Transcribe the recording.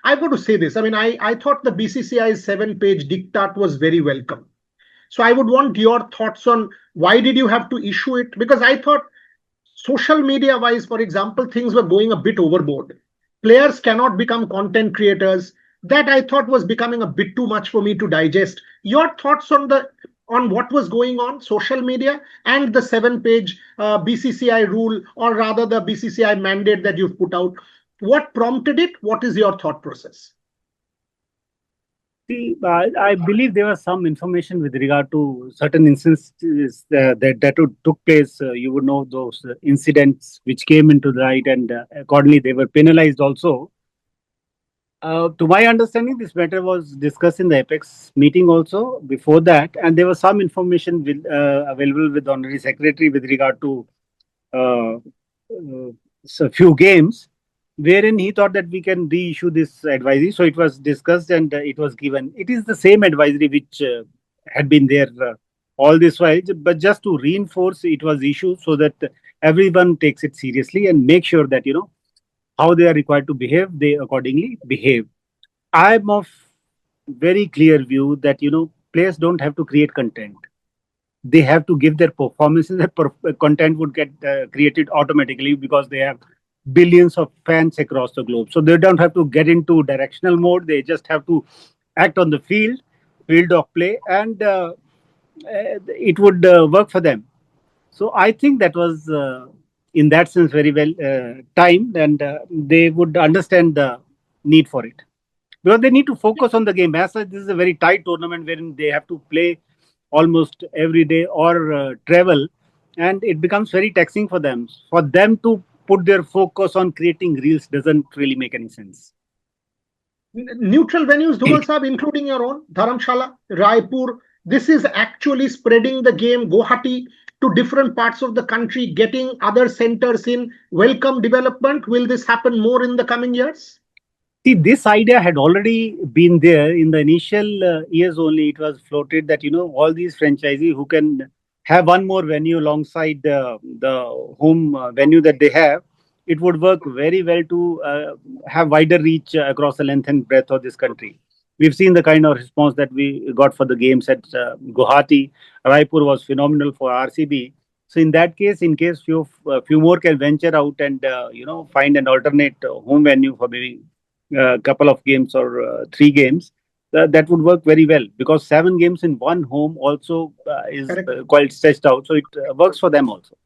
I got to say this. I mean, I thought the BCCI's 7-page diktat was very welcome. So I would want your thoughts on why did you have to issue it? Because I thought social media wise, for example, things were going a bit overboard. Players cannot become content creators. That I thought was becoming a bit too much for me to digest. Your thoughts on the on what was going on social media and the 7-page BCCI rule, or rather the BCCI mandate that you've put out. What prompted it? What is your thought process? See, I believe there was some information with regard to certain instances that took place. You would know those incidents which came into the light, and accordingly they were penalized also. To my understanding, this matter was discussed in the Apex meeting also before that, and there was some information available with the Honorary Secretary with regard to a few games, wherein he thought that we can reissue this advisory. So it was discussed and it was given. It is the same advisory which had been there all this while, but just to reinforce, it was issued so that everyone takes it seriously and make sure that, how they are required to behave, they accordingly behave. I'm of very clear view that, players don't have to create content. They have to give their performances. That content would get created automatically because they have billions of fans across the globe. So they don't have to get into directional mode. They just have to act on the field of play, and it would work for them. So I think that was, in that sense, very well timed, and they would understand the need for it. Because they need to focus on the game. As such, this is a very tight tournament wherein they have to play almost every day or travel, and it becomes very taxing for them. For them to put their focus on creating reels doesn't really make any sense. Neutral venues, Dhumal Sahab, including your own, Dharamshala, Raipur, this is actually spreading the game, Guwahati, to different parts of the country, getting other centers in. Welcome development. Will this happen more in the coming years? See, this idea had already been there in the initial years only. It was floated that, all these franchisees who can have one more venue alongside the home venue that they have, it would work very well to have wider reach across the length and breadth of this country. We've seen the kind of response that we got for the games at Guwahati. Raipur was phenomenal for RCB. So in that case, in case few more can venture out and find an alternate home venue for maybe a couple of games or 3 games, that would work very well, because 7 games in one home also is quite stretched out. So it works for them also.